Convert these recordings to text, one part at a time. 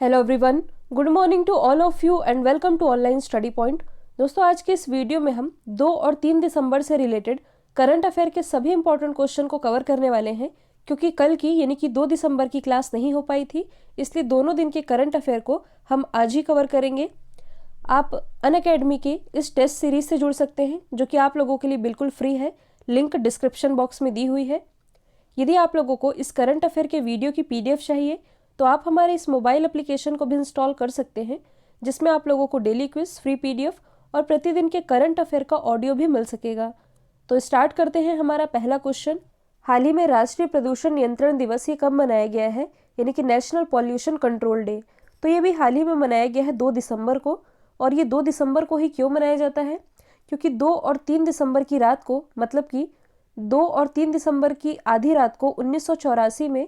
Hello everyone, good morning to all of you and welcome to online study point. दोस्तों, आज के इस video में हम 2 और 3 दिसंबर से रिलेटेड करंट अफेयर के सभी इंपॉर्टेंट क्वेश्चन को कवर करने वाले हैं। क्योंकि कल की यानी कि 2 दिसंबर की क्लास नहीं हो पाई थी, इसलिए दोनों दिन के करंट अफेयर को हम आज ही कवर करेंगे। आप अनअकैडमी के इस टेस्ट सीरीज से जुड़ सकते हैं, जो कि आप लोगों के लिए बिल्कुल फ्री है। लिंक डिस्क्रिप्शन बॉक्स में दी हुई है। यदि आप लोगों को इस करंट अफेयर के वीडियो की PDF चाहिए तो आप हमारे इस मोबाइल एप्लीकेशन को भी इंस्टॉल कर सकते हैं, जिसमें आप लोगों को डेली क्विज, फ्री PDF और प्रतिदिन के करंट अफेयर का ऑडियो भी मिल सकेगा। तो स्टार्ट करते हैं हमारा पहला क्वेश्चन। हाल ही में राष्ट्रीय प्रदूषण नियंत्रण दिवस ये कब मनाया गया है, यानी कि नेशनल पॉल्यूशन कंट्रोल डे। तो ये भी हाल ही में मनाया गया है 2 दिसंबर को। और ये 2 दिसंबर को ही क्यों मनाया जाता है? क्योंकि 2 और 3 दिसंबर की रात को, मतलब कि 2 और 3 दिसंबर की आधी रात को 1984 में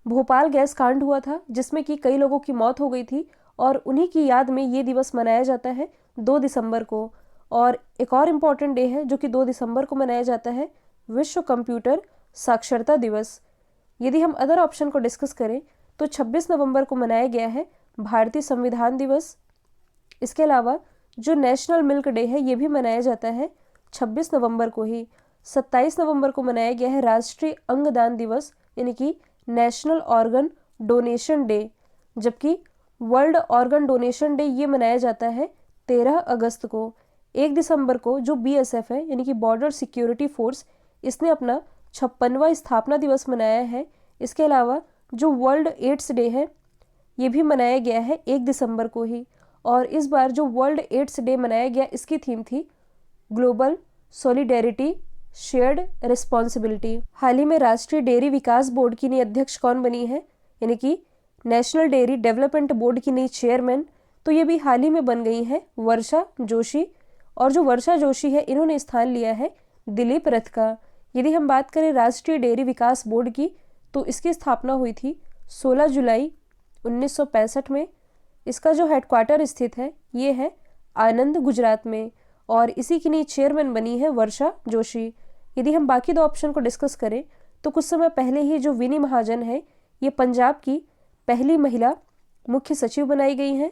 भोपाल गैस कांड हुआ था, जिसमें कि कई लोगों की मौत हो गई थी। और उन्हीं की याद में ये दिवस मनाया जाता है 2 दिसंबर को। और एक और इम्पॉर्टेंट डे है जो कि 2 दिसंबर को मनाया जाता है, विश्व कंप्यूटर साक्षरता दिवस। यदि हम अदर ऑप्शन को डिस्कस करें तो 26 नवंबर को मनाया गया है भारतीय संविधान दिवस। इसके अलावा जो नेशनल मिल्क डे है ये भी मनाया जाता है 26 नवंबर को ही। 27 नवंबर को मनाया गया है राष्ट्रीय अंगदान दिवस, यानी कि नेशनल ऑर्गन डोनेशन डे। जबकि वर्ल्ड ऑर्गन डोनेशन डे ये मनाया जाता है 13 अगस्त को। 1 दिसंबर को जो BSF है, यानी कि बॉर्डर सिक्योरिटी फोर्स, इसने अपना 56वां स्थापना दिवस मनाया है। इसके अलावा जो वर्ल्ड एड्स डे है ये भी मनाया गया है 1 दिसंबर को ही। और इस बार जो वर्ल्ड एड्स डे मनाया गया, इसकी थीम थी ग्लोबल सॉलिडेरिटी शेयर्ड रिस्पॉन्सिबिलिटी। हाल ही में राष्ट्रीय डेयरी विकास बोर्ड की नई अध्यक्ष कौन बनी है, यानी कि नेशनल डेयरी डेवलपमेंट बोर्ड की नई चेयरमैन। तो ये भी हाल ही में बन गई हैं वर्षा जोशी। और जो वर्षा जोशी है, इन्होंने स्थान लिया है दिलीप रथ का। यदि हम बात करें राष्ट्रीय डेयरी विकास बोर्ड की, तो इसकी स्थापना हुई थी 16 जुलाई 1965 में। इसका जो हेडक्वार्टर स्थित है ये है आनंद, गुजरात में। और इसी की नई चेयरमैन बनी है वर्षा जोशी। यदि हम बाकी 2 ऑप्शन को डिस्कस करें तो कुछ समय पहले ही जो विनी महाजन है, ये पंजाब की पहली महिला मुख्य सचिव बनाई गई हैं।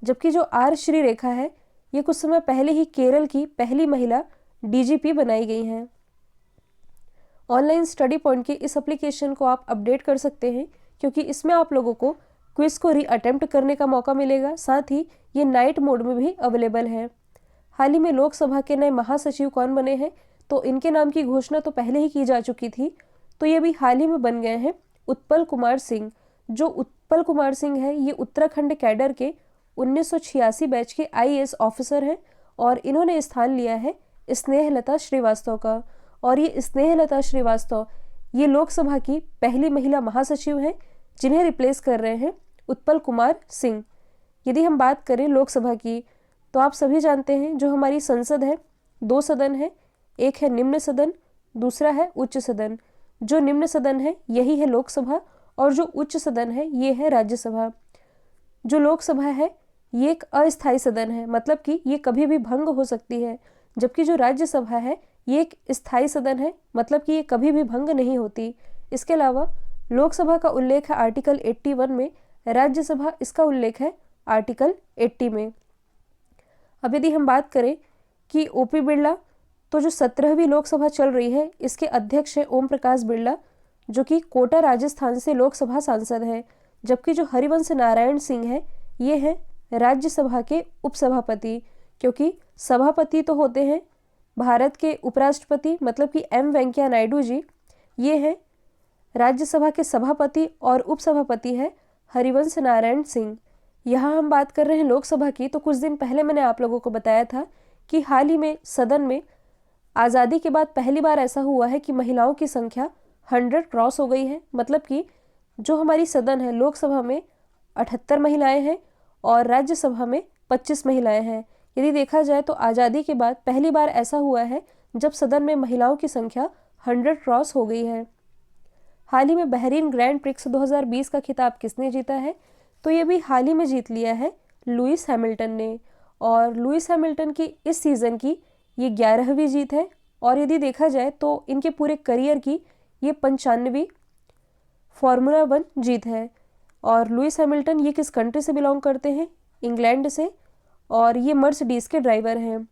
जबकि जो R श्रीरेखा है, ये कुछ समय पहले ही केरल की पहली महिला DGP बनाई गई हैं। ऑनलाइन स्टडी पॉइंट के इस एप्लीकेशन को आप अपडेट कर सकते हैं, क्योंकि इसमें आप लोगों को क्विज को रीअटेम्प्ट करने का मौका मिलेगा। साथ ही ये नाइट मोड में भी अवेलेबल है। हाल ही में लोकसभा के नए महासचिव कौन बने हैं, तो इनके नाम की घोषणा तो पहले ही की जा चुकी थी। तो ये भी हाल ही में बन गए हैं उत्पल कुमार सिंह। जो उत्पल कुमार सिंह है, ये उत्तराखंड कैडर के 1986 बैच के IAS ऑफिसर हैं। और इन्होंने स्थान लिया है स्नेहलता श्रीवास्तव का। और ये स्नेहलता श्रीवास्तव ये लोकसभा की पहली महिला महासचिव हैं, जिन्हें रिप्लेस कर रहे हैं उत्पल कुमार सिंह। यदि हम बात करें लोकसभा की, तो आप सभी जानते हैं जो हमारी संसद है, 2 सदन है। एक है निम्न सदन, दूसरा है उच्च सदन। जो निम्न सदन है यही है लोकसभा, और जो उच्च सदन है ये है राज्यसभा। जो लोकसभा है ये एक अस्थायी सदन है, मतलब कि ये कभी भी भंग हो सकती है। जबकि जो राज्यसभा है ये एक स्थायी सदन है, मतलब कि ये कभी भी भंग नहीं होती। इसके अलावा लोकसभा का उल्लेख है आर्टिकल 81 में, राज्यसभा इसका उल्लेख है आर्टिकल 80 में। अब यदि हम बात करें कि OP बिरला, तो जो 17वीं लोकसभा चल रही है, इसके अध्यक्ष है ओम प्रकाश बिरला, जो कि कोटा राजस्थान से लोकसभा सांसद हैं। जबकि जो हरिवंश नारायण सिंह है, ये है राज्यसभा के उपसभापति। क्योंकि सभापति तो होते हैं भारत के उपराष्ट्रपति, मतलब कि M वेंकैया नायडू जी। ये हैं राज्यसभा के सभापति, और उपसभापति है हरिवंश नारायण सिंह। यहाँ हम बात कर रहे हैं लोकसभा की। तो कुछ दिन पहले मैंने आप लोगों को बताया था कि हाल ही में सदन में आज़ादी के बाद पहली बार ऐसा हुआ है कि महिलाओं की संख्या 100 क्रॉस हो गई है। मतलब कि जो हमारी सदन है, लोकसभा में 78 महिलाएं हैं और राज्यसभा में 25 महिलाएं हैं। यदि देखा जाए तो आज़ादी के बाद पहली बार ऐसा हुआ है जब सदन में महिलाओं की संख्या 100 क्रॉस हो गई है। हाल ही में बहरीन ग्रैंड प्रिक्स 2020 का खिताब किसने जीता है, तो ये भी हाल ही में जीत लिया है लुइस हैमिल्टन ने। और लुइस हैमिल्टन की इस सीज़न की ये 11वीं जीत है। और यदि देखा जाए तो इनके पूरे करियर की ये 95वीं फॉर्मूला 1 जीत है। और लुइस हैमिल्टन ये किस कंट्री से बिलोंग करते हैं? इंग्लैंड से, और ये मर्सिडीज के ड्राइवर हैं।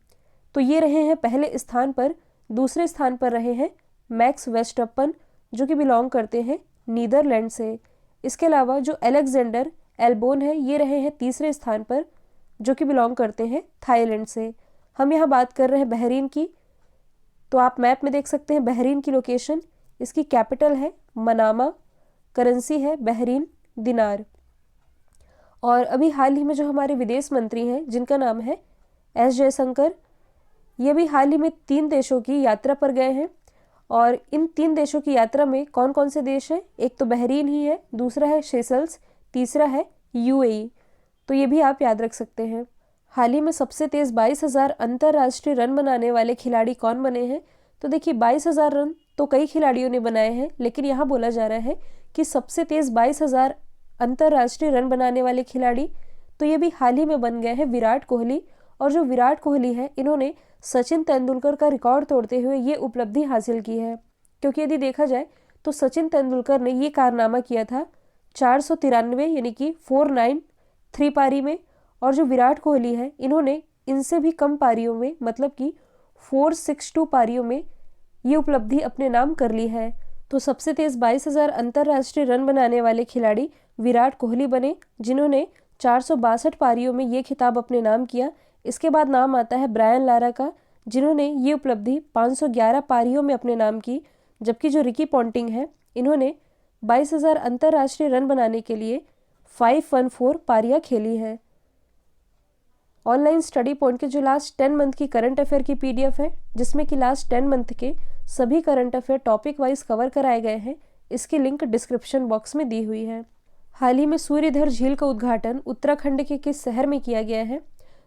तो ये रहे हैं पहले स्थान पर। दूसरे स्थान पर रहे हैं मैक्स वेस्टअपन जो कि बिलोंग करते हैं नीदरलैंड से। इसके अलावा जो अलेक्जेंडर एल्बोन है ये रहे हैं तीसरे स्थान पर, जो कि बिलोंग करते हैं थाईलैंड से। हम यहाँ बात कर रहे हैं बहरीन की, तो आप मैप में देख सकते हैं बहरीन की लोकेशन। इसकी कैपिटल है मनामा, करेंसी है बहरीन दिनार। और अभी हाल ही में जो हमारे विदेश मंत्री हैं जिनका नाम है एस जयशंकर, ये भी हाल ही में 3 देशों की यात्रा पर गए हैं। और इन 3 देशों की यात्रा में कौन कौन से देश हैं? एक तो बहरीन ही है, दूसरा है सेशल्स, तीसरा है यूएई। तो ये भी आप याद रख सकते हैं। हाल ही में सबसे तेज़ 22,000 अंतर्राष्ट्रीय रन बनाने वाले खिलाड़ी कौन बने हैं? तो देखिए 22,000 रन तो कई खिलाड़ियों ने बनाए हैं, लेकिन यहाँ बोला जा रहा है कि सबसे तेज़ 22,000 अंतर्राष्ट्रीय रन बनाने वाले खिलाड़ी, तो ये भी हाल ही में बन गए हैं विराट कोहली। और जो विराट कोहली है इन्होंने सचिन तेंदुलकर का रिकॉर्ड तोड़ते हुए ये उपलब्धि हासिल की है। क्योंकि यदि देखा जाए तो सचिन तेंदुलकर ने ये कारनामा किया था 493 यानी कि 493 पारी में, और जो विराट कोहली है इन्होंने इनसे भी कम पारियों में मतलब कि 462 पारियों में ये उपलब्धि अपने नाम कर ली है। तो सबसे तेज़ 22,000 अंतर्राष्ट्रीय रन बनाने वाले खिलाड़ी विराट कोहली बने, जिन्होंने 462 पारियों में ये खिताब अपने नाम किया। इसके बाद नाम आता है ब्रायन लारा का, जिन्होंने ये उपलब्धि 511 पारियों में अपने नाम की। जबकि जो रिकी पॉन्टिंग है इन्होंने 22,000 अंतर्राष्ट्रीय रन बनाने के लिए 514 पारियां खेली हैं। ऑनलाइन स्टडी पॉइंट के जो लास्ट 10 मंथ की करंट अफेयर की पीडीएफ है, जिसमें कि लास्ट 10 मंथ के सभी current affair topic wise cover कराए गए हैं, इसकी लिंक डिस्क्रिप्शन बॉक्स में दी हुई है। हाल ही में सूर्यधर झील का उद्घाटन उत्तराखंड के किस शहर में किया गया है?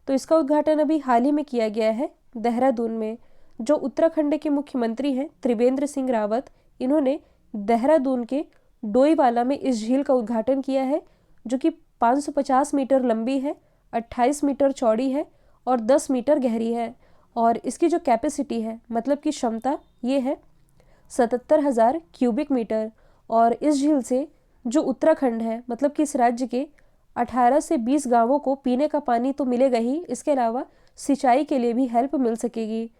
तो इसका उद्घाटन अभी हाल ही में किया गया है देहरादून में। जो उत्तराखंड के मुख्यमंत्री हैं त्रिवेंद्र सिंह रावत, इन्होंने देहरादून के डोईवाला में इस झील का उद्घाटन किया है, जो कि 550 मीटर लंबी है, 28 मीटर चौड़ी है और 10 मीटर गहरी है। और इसकी जो कैपेसिटी है मतलब कि क्षमता ये है 77,000 क्यूबिक मीटर। और इस झील से जो उत्तराखंड है मतलब कि इस राज्य के 18 से 20 गांवों को पीने का पानी तो मिलेगा ही, इसके अलावा सिंचाई के लिए भी हेल्प मिल सकेगी।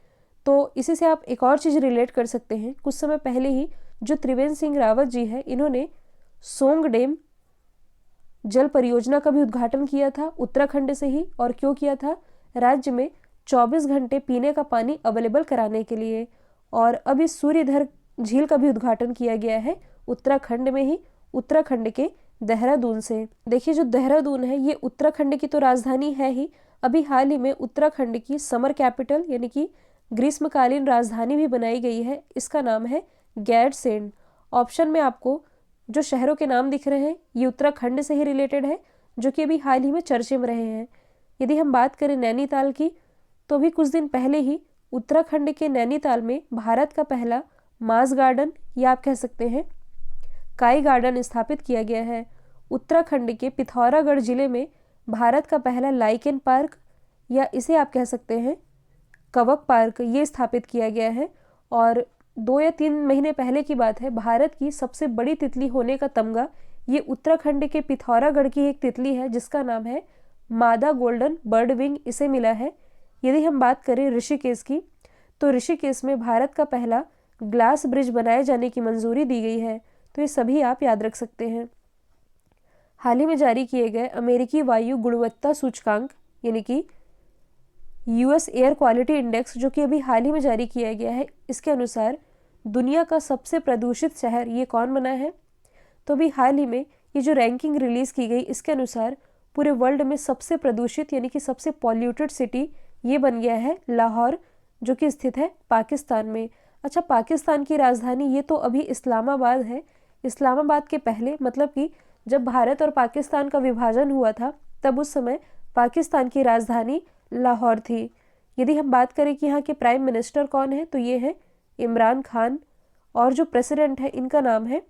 तो इसी से आप एक और चीज़ रिलेट कर सकते हैं। कुछ समय पहले ही जो त्रिवेंद्र सिंह रावत जी है इन्होंने सोंग डैम जल परियोजना का भी उद्घाटन किया था उत्तराखंड से ही। और क्यों किया था? राज्य में 24 घंटे पीने का पानी अवेलेबल कराने के लिए। और अब इस सूर्यधर झील का भी उद्घाटन किया गया है उत्तराखंड में ही, उत्तराखंड के देहरादून से। देखिए जो देहरादून है ये उत्तराखंड की तो राजधानी है ही, अभी हाल ही में उत्तराखंड की समर कैपिटल यानी कि ग्रीष्मकालीन राजधानी भी बनाई गई है। इसका नाम है गैरसेंड। ऑप्शन में आपको जो शहरों के नाम दिख रहे हैं ये उत्तराखंड से ही रिलेटेड है, जो कि अभी हाल ही में चर्चे में रहे हैं। यदि हम बात करें नैनीताल की, तो अभी कुछ दिन पहले ही उत्तराखंड के नैनीताल में भारत का पहला मास गार्डन या आप कह सकते हैं काई गार्डन स्थापित किया गया है। उत्तराखंड के पिथौरागढ़ जिले में भारत का पहला लाइकेन पार्क या इसे आप कह सकते हैं कवक पार्क ये स्थापित किया गया है। और 2 या 3 महीने पहले की बात है, भारत की सबसे बड़ी तितली होने का तमगा ये उत्तराखंड के पिथौरागढ़ की एक तितली है जिसका नाम है मादा गोल्डन बर्ड विंग, इसे मिला है। यदि हम बात करें ऋषिकेश की, तो ऋषिकेश में भारत का पहला ग्लास ब्रिज बनाए जाने की मंजूरी दी गई है। तो ये सभी आप याद रख सकते हैं। हाल ही में जारी किए गए अमेरिकी वायु गुणवत्ता सूचकांक यानी कि यूएस एयर क्वालिटी इंडेक्स, जो कि अभी हाल ही में जारी किया गया है, इसके अनुसार दुनिया का सबसे प्रदूषित शहर ये कौन बना है? तो अभी हाल ही में ये जो रैंकिंग रिलीज़ की गई इसके अनुसार पूरे वर्ल्ड में सबसे प्रदूषित यानी कि सबसे पॉल्यूटेड सिटी ये बन गया है लाहौर, जो कि स्थित है पाकिस्तान में। अच्छा, पाकिस्तान की राजधानी ये तो अभी इस्लामाबाद है। इस्लामाबाद के पहले मतलब कि जब भारत और पाकिस्तान का विभाजन हुआ था तब उस समय पाकिस्तान की राजधानी लाहौर थी। यदि हम बात करें कि यहाँ के प्राइम मिनिस्टर कौन है, तो ये है इमरान खान। और जो प्रेसिडेंट है इनका नाम है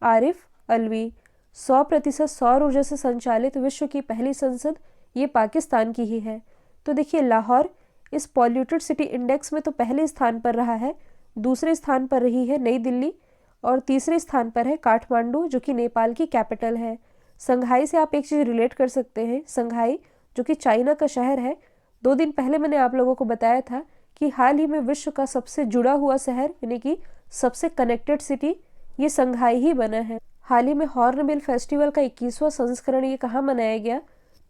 आरिफ अलवी। 100% सौर ऊर्जा से संचालित विश्व की पहली संसद ये पाकिस्तान की ही है। तो देखिए लाहौर इस पॉल्यूटेड सिटी इंडेक्स में तो पहले स्थान पर रहा है, दूसरे स्थान पर रही है नई दिल्ली और तीसरे स्थान पर है काठमांडू, जो कि नेपाल की कैपिटल है। संघाई से आप एक चीज़ रिलेट कर सकते हैं, संघाई जो कि चाइना का शहर है। 2 दिन पहले मैंने आप लोगों को बताया था कि हाल ही में विश्व का सबसे जुड़ा हुआ शहर यानी कि सबसे कनेक्टेड सिटी ये संघाई ही बना है। हाल ही में हॉर्नबिल फेस्टिवल का 21वां संस्करण ये कहाँ मनाया गया,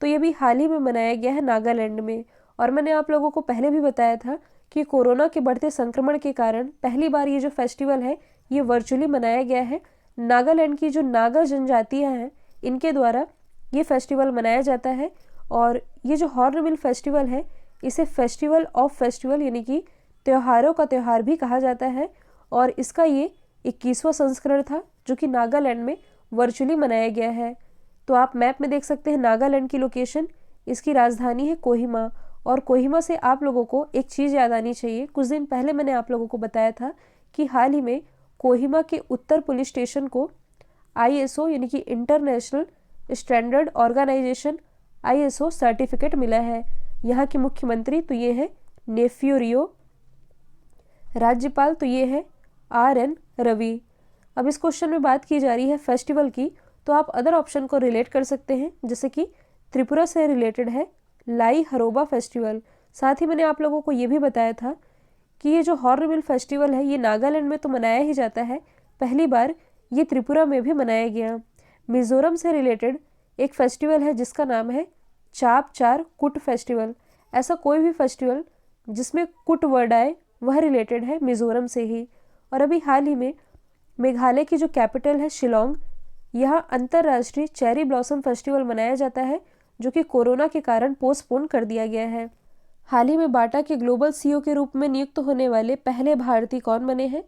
तो ये भी हाल ही में मनाया गया है नागालैंड में। और मैंने आप लोगों को पहले भी बताया था कि कोरोना के बढ़ते संक्रमण के कारण पहली बार ये जो फेस्टिवल है ये वर्चुअली मनाया गया है। नागालैंड की जो नागा जनजातियाँ हैं इनके द्वारा ये फेस्टिवल मनाया जाता है। और ये जो हॉर्नबिल फेस्टिवल है इसे फेस्टिवल ऑफ फेस्टिवल यानी कि त्योहारों का त्यौहार भी कहा जाता है। और इसका ये 21वां संस्करण था जो कि नागालैंड में वर्चुअली मनाया गया है। तो आप मैप में देख सकते हैं नागालैंड की लोकेशन, इसकी राजधानी है कोहिमा। और कोहिमा से आप लोगों को एक चीज़ याद आनी चाहिए, कुछ दिन पहले मैंने आप लोगों को बताया था कि हाल ही में कोहिमा के उत्तर पुलिस स्टेशन को ISO यानी कि international standard organisation ISO certificate मिला है। यहाँ के मुख्यमंत्री तो ये है नेफ्यू रियो, राज्यपाल तो ये है RN रवि। अब इस क्वेश्चन में बात की जा रही है फेस्टिवल की, तो आप अदर ऑप्शन को रिलेट कर सकते हैं, जैसे कि त्रिपुरा से रिलेटेड है लाई हरोबा फेस्टिवल। साथ ही मैंने आप लोगों को ये भी बताया था कि ये जो हॉर्नबिल फेस्टिवल है ये नागालैंड में तो मनाया ही जाता है, पहली बार ये त्रिपुरा में भी मनाया गया। मिजोरम से रिलेटेड एक फेस्टिवल है जिसका नाम है चाप चार कुट फेस्टिवल। ऐसा कोई भी फेस्टिवल जिसमें कुट वर्ड आए वह रिलेटेड है मिजोरम से ही। और अभी हाल ही में मेघालय की जो कैपिटल है शिलोंग, यहाँ अंतर्राष्ट्रीय चेरी ब्लॉसम फेस्टिवल मनाया जाता है जो कि कोरोना के कारण पोस्टपोन कर दिया गया है। हाल ही में बाटा के ग्लोबल CEO के रूप में नियुक्त होने वाले पहले भारतीय कौन बने हैं,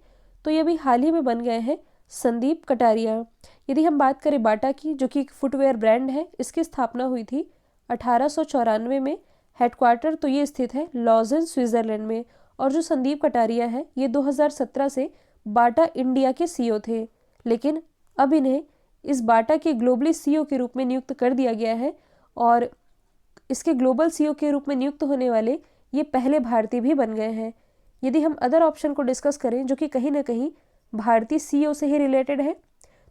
तो ये भी हाल ही में बन गए हैं संदीप कटारिया। यदि हम बात करें बाटा की, जो कि एक फुटवेयर ब्रांड है, इसकी स्थापना हुई थी 1894 में। हेडक्वार्टर तो ये स्थित है लॉजेन स्विट्जरलैंड में। और जो संदीप कटारिया है ये 2017 से बाटा इंडिया के CEO थे, लेकिन अब इन्हें इस बाटा के ग्लोबली CEO के रूप में नियुक्त कर दिया गया है। और इसके ग्लोबल CEO के रूप में नियुक्त होने वाले ये पहले भारतीय भी बन गए हैं। यदि हम अदर ऑप्शन को डिस्कस करें जो कि कहीं ना कहीं भारतीय CEO से ही रिलेटेड है,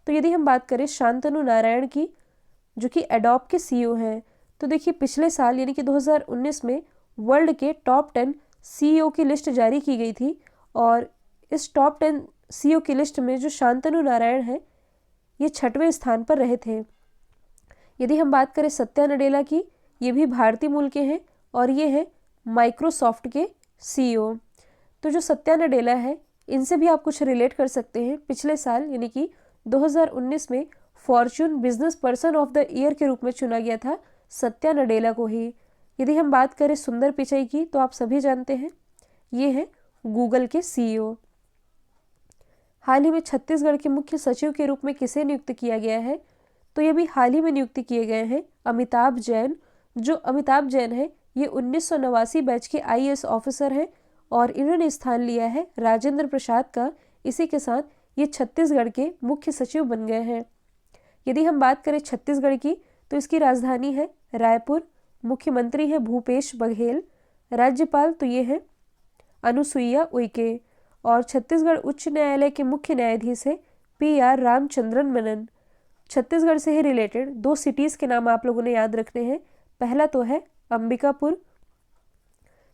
तो यदि हम बात करें शांतनु नारायण की, जो कि एडोब के CEO हैं, तो देखिए पिछले साल यानी कि 2019 में वर्ल्ड के टॉप 10 CEO की लिस्ट जारी की गई थी। और इस टॉप 10 CEO की लिस्ट में जो शांतनु नारायण हैं ये 6वें स्थान पर रहे थे। यदि हम बात करें सत्या नडेला की, ये भी भारतीय मूल के हैं और ये हैं माइक्रोसॉफ्ट के CEO। तो जो सत्या नडेला है इनसे भी आप कुछ रिलेट कर सकते हैं। पिछले साल यानी कि 2019 में Fortune business person of the year के रूप में चुना गया था सत्या नडेला को ही। यदि हम बात करें सुंदर पिचाई की, तो आप सभी जानते हैं ये हैं गूगल के CEO। हाल ही में छत्तीसगढ़ के मुख्य सचिव के रूप में किसे नियुक्त किया गया है, तो ये भी हाल ही में नियुक्त किए गए हैं अमिताभ जैन। जो अमिताभ जैन है ये 1989 बैच के IAS ऑफिसर हैं और इन्होंने स्थान लिया है राजेंद्र प्रसाद का। इसी के साथ ये छत्तीसगढ़ के मुख्य सचिव बन गए हैं। यदि हम बात करें छत्तीसगढ़ की, तो इसकी राजधानी है रायपुर, मुख्यमंत्री है भूपेश बघेल, राज्यपाल तो ये है अनुसुईया उइके। और छत्तीसगढ़ उच्च न्यायालय के मुख्य न्यायाधीश है PR रामचंद्रन मेनन। छत्तीसगढ़ से ही रिलेटेड 2 सिटीज़ के नाम आप लोगों ने याद रखने हैं। पहला तो है अंबिकापुर।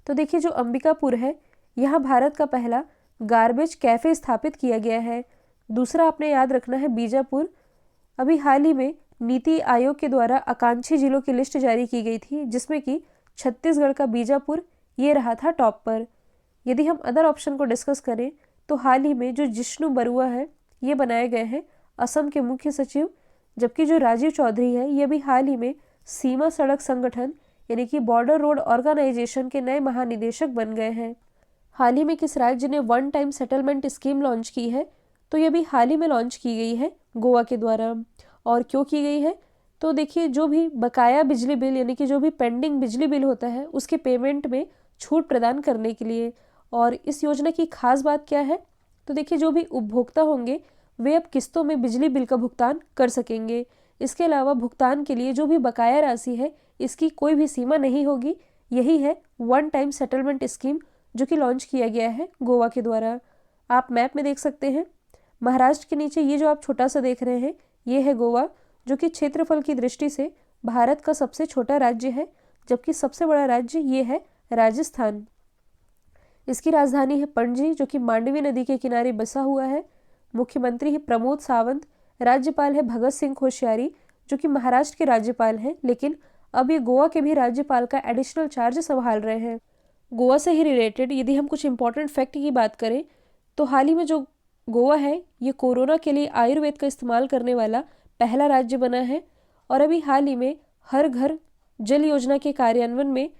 तो देखिए जो अंबिकापुर है यहाँ भारत का पहला गार्बेज कैफ़े स्थापित किया गया है। दूसरा आपने याद रखना है बीजापुर। अभी हाल ही में नीति आयोग के द्वारा आकांक्षी जिलों की लिस्ट जारी की गई थी, जिसमें कि छत्तीसगढ़ का बीजापुर ये रहा था टॉप पर। यदि हम अदर ऑप्शन को डिस्कस करें, तो हाल ही में जो जिष्णु बरुआ है ये बनाए गए हैं असम के मुख्य सचिव, जबकि जो राजीव चौधरी है ये भी हाल ही में सीमा सड़क संगठन यानी कि बॉर्डर रोड ऑर्गेनाइजेशन के नए महानिदेशक बन गए हैं। हाल ही में किस राज्य ने one time settlement scheme launch की है, तो ये भी हाल ही में लॉन्च की गई है गोवा के द्वारा। और क्यों की गई है, तो देखिए जो भी बकाया बिजली बिल यानी कि जो भी पेंडिंग बिजली बिल होता है उसके पेमेंट में छूट प्रदान करने के लिए। और इस योजना की खास बात क्या है, तो देखिए जो भी उपभोक्ता होंगे वे अब किस्तों में बिजली बिल का भुगतान कर सकेंगे। इसके अलावा भुगतान के लिए जो भी बकाया राशि है इसकी कोई भी सीमा नहीं होगी। यही है वन टाइम सेटलमेंट स्कीम जो कि लॉन्च किया गया है गोवा के द्वारा। आप मैप में देख सकते हैं महाराष्ट्र के नीचे ये जो आप छोटा सा देख रहे हैं ये है गोवा, जो कि क्षेत्रफल की दृष्टि से भारत का सबसे छोटा राज्य है, जबकि सबसे बड़ा राज्य ये है राजस्थान। इसकी राजधानी है पणजी, जो कि मांडवी नदी के किनारे बसा हुआ है। मुख्यमंत्री है प्रमोद सावंत। राज्यपाल है भगत सिंह कोश्यारी, जो कि महाराष्ट्र के राज्यपाल हैं, लेकिन अब ये गोवा के भी राज्यपाल का एडिशनल चार्ज संभाल रहे हैं। गोवा से ही रिलेटेड यदि हम कुछ इंपॉर्टेंट फैक्ट की बात करें तो हाल ही में जो गोवा है ये कोरोना के लिए आयुर्वेद का इस्तेमाल करने वाला पहला राज्य बना है। और अभी हाल ही में हर घर जल योजना के कार्यान्वयन में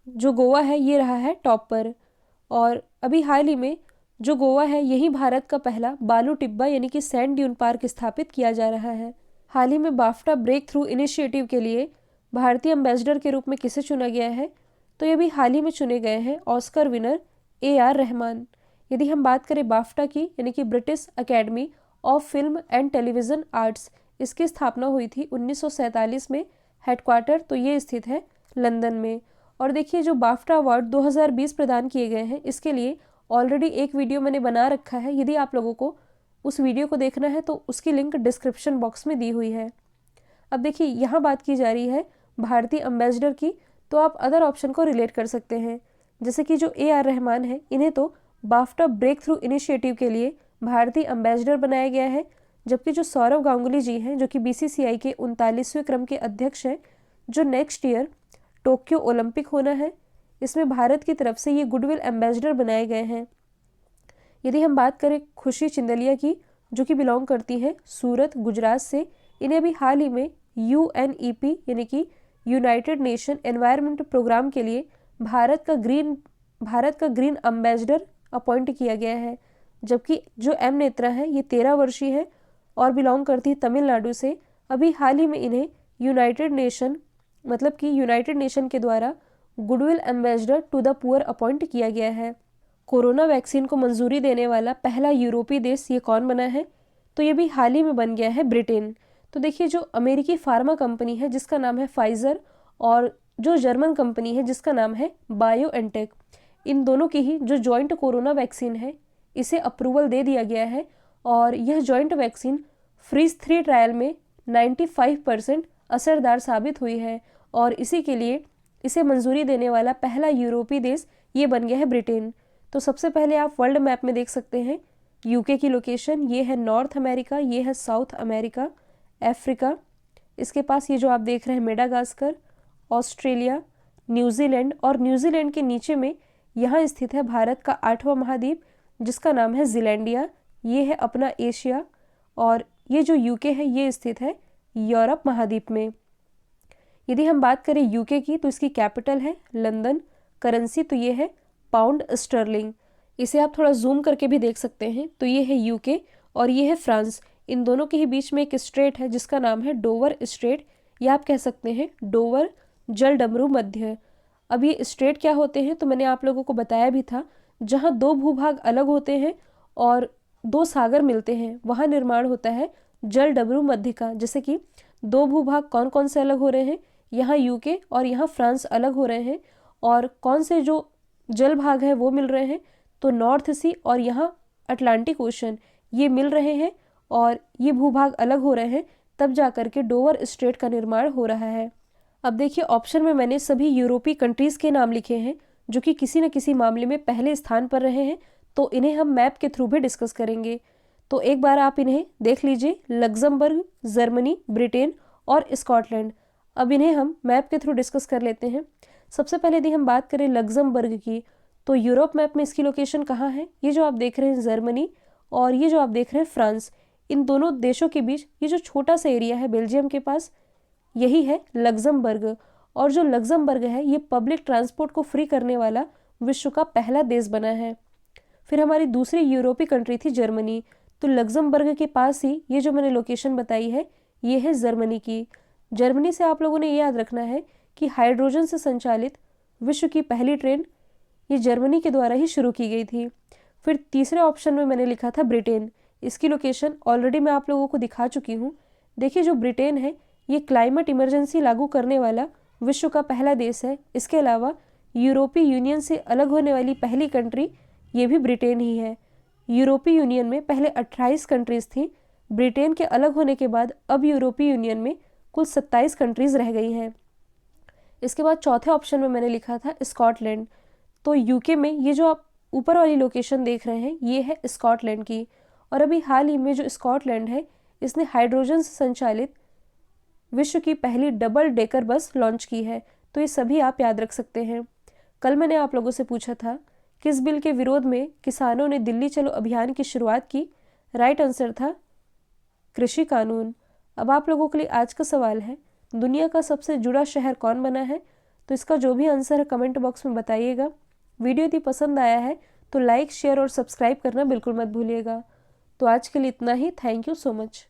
जो गोवा है ये रहा है टॉप पर। और अभी हाल ही में जो गोवा है यही भारत का पहला बालू टिब्बा यानी कि सैंड ड्यून पार्क स्थापित किया जा रहा है। हाल ही में बाफ्टा ब्रेक थ्रू इनिशिएटिव के लिए भारतीय एम्बेसडर के रूप में किसे चुना गया है, तो ये भी हाल ही में चुने गए हैं ऑस्कर विनर AR रहमान। यदि हम बात करें बाफ्टा की यानी कि British academy of film and television arts, इसकी स्थापना हुई थी 1947 में। हेडक्वार्टर तो ये स्थित है लंदन में। और देखिए जो बाफ्टा अवार्ड 2020 प्रदान किए गए हैं इसके लिए ऑलरेडी एक वीडियो मैंने बना रखा है। यदि आप लोगों को उस वीडियो को देखना है तो उसकी लिंक डिस्क्रिप्शन बॉक्स में दी हुई है। अब देखिए यहाँ बात की जा रही है भारतीय एम्बेसडर की, तो आप अदर ऑप्शन को रिलेट कर सकते हैं। जैसे कि जो AR रहमान है इन्हें तो बाफ्टा ब्रेक थ्रू इनिशिएटिव के लिए भारतीय एम्बेसडर बनाया गया है, जबकि जो सौरव गांगुली जी हैं जो कि BCCI के 39वें क्रम के अध्यक्ष हैं, जो नेक्स्ट ईयर टोक्यो ओलंपिक होना है इसमें भारत की तरफ से ये गुडविल एम्बेसडर बनाए गए हैं। यदि हम बात करें खुशी चिंदलिया की, जो कि बिलोंग करती हैं सूरत गुजरात से, इन्हें अभी हाल ही में UNEP यानी कि यूनाइटेड नेशन एनवायरनमेंट प्रोग्राम के लिए भारत का ग्रीन एम्बेसडर अपॉइंट किया गया है। जबकि जो M नेत्रा है ये 13 वर्षीय है और बिलोंग करती है तमिलनाडु से। अभी हाल ही में इन्हें यूनाइटेड नेशन के द्वारा goodwill ambassador to the poor appoint किया गया है। कोरोना वैक्सीन को मंजूरी देने वाला पहला यूरोपीय देश ये कौन बना है, तो ये भी हाल ही में बन गया है ब्रिटेन। तो देखिए जो अमेरिकी फार्मा कंपनी है जिसका नाम है फाइजर और जो जर्मन कंपनी है जिसका नाम है BioNTech, इन दोनों की ही जो जॉइंट कोरोना वैक्सीन है इसे अप्रूवल दे दिया गया है। और यह जॉइंट वैक्सीन फ्रीज 3 ट्रायल में 95% असरदार साबित हुई है और इसी के लिए इसे मंजूरी देने वाला पहला यूरोपीय देश ये बन गया है ब्रिटेन। तो सबसे पहले आप वर्ल्ड मैप में देख सकते हैं UK की लोकेशन, ये है नॉर्थ अमेरिका, ये है साउथ अमेरिका, अफ्रीका, इसके पास ये जो आप देख रहे हैं मेडागास्कर, ऑस्ट्रेलिया, न्यूजीलैंड और न्यूजीलैंड के नीचे में यहाँ स्थित है भारत का 8वां महाद्वीप जिसका नाम है ज़ीलैंडिया, ये है अपना एशिया। और ये जो UK है ये स्थित है यूरोप महाद्वीप में। यदि हम बात करें UK की तो इसकी कैपिटल है लंदन, करेंसी तो ये है पाउंड स्टर्लिंग। इसे आप थोड़ा जूम करके भी देख सकते हैं। तो ये है UK और ये है फ्रांस, इन दोनों के ही बीच में एक स्ट्रेट है जिसका नाम है डोवर स्ट्रेट, या आप कह सकते हैं डोवर जल डमरू मध्य। अब ये स्ट्रेट क्या होते हैं तो मैंने आप लोगों को बताया भी था, जहाँ दो भूभाग अलग होते हैं और दो सागर मिलते हैं वहाँ निर्माण होता है जल डमरू मध्य का। जैसे कि दो भूभाग कौन कौन से अलग हो रहे हैं, यहाँ UK और यहाँ फ्रांस अलग हो रहे हैं, और कौन से जो जल भाग है वो मिल रहे हैं तो नॉर्थ सी और यहाँ अटलांटिक ओशन ये मिल रहे हैं और ये भूभाग अलग हो रहे हैं, तब जा कर के डोवर स्ट्रेट का निर्माण हो रहा है। अब देखिए ऑप्शन में मैंने सभी यूरोपीय कंट्रीज़ के नाम लिखे हैं जो कि किसी न किसी मामले में पहले स्थान पर रहे हैं, तो इन्हें हम मैप के थ्रू भी डिस्कस करेंगे। तो एक बार आप इन्हें देख लीजिए, लग्जमबर्ग, जर्मनी, ब्रिटेन और स्कॉटलैंड। अब इन्हें हम मैप के थ्रू डिस्कस कर लेते हैं। सबसे पहले यदि हम बात करें लग्जमबर्ग की, तो यूरोप मैप में इसकी लोकेशन कहाँ है, ये जो आप देख रहे हैं जर्मनी और ये जो आप देख रहे हैं फ्रांस, इन दोनों देशों के बीच ये जो छोटा सा एरिया है बेल्जियम के पास, यही है लग्जमबर्ग। और जो लग्जमबर्ग है ये पब्लिक ट्रांसपोर्ट को फ्री करने वाला विश्व का पहला देश बना है। फिर हमारी दूसरी यूरोपीय कंट्री थी जर्मनी, तो लग्जमबर्ग के पास ही ये जो मैंने लोकेशन बताई है ये है जर्मनी की। जर्मनी से आप लोगों ने ये याद रखना है कि हाइड्रोजन से संचालित विश्व की पहली ट्रेन ये जर्मनी के द्वारा ही शुरू की गई थी। फिर तीसरे ऑप्शन में मैंने लिखा था ब्रिटेन, इसकी लोकेशन ऑलरेडी मैं आप लोगों को दिखा चुकी हूँ। देखिए जो ब्रिटेन है ये क्लाइमेट इमरजेंसी लागू करने वाला विश्व का पहला देश है। इसके अलावा यूरोपीय यूनियन से अलग होने वाली पहली कंट्री ये भी ब्रिटेन ही है। यूरोपीय यूनियन में पहले 28 कंट्रीज़ थी, ब्रिटेन के अलग होने के बाद अब यूरोपीय यूनियन में कुल 27 कंट्रीज़ रह गई हैं। इसके बाद चौथे ऑप्शन में मैंने लिखा था स्कॉटलैंड। तो यूके में ये जो आप ऊपर वाली लोकेशन देख रहे हैं ये है स्कॉटलैंड की। और अभी हाल ही में जो स्कॉटलैंड है इसने हाइड्रोजन से संचालित विश्व की पहली डबल डेकर बस लॉन्च की है। तो ये सभी आप याद रख सकते हैं। कल मैंने आप लोगों से पूछा था किस बिल के विरोध में किसानों ने दिल्ली चलो अभियान की शुरुआत की। राइट आंसर था कृषि कानून। अब आप लोगों के लिए आज का सवाल है, दुनिया का सबसे जुड़ा शहर कौन बना है? तो इसका जो भी आंसर है कमेंट बॉक्स में बताइएगा। वीडियो यदि पसंद आया है तो लाइक, शेयर और सब्सक्राइब करना बिल्कुल मत भूलिएगा। तो आज के लिए इतना ही। Thank you so much.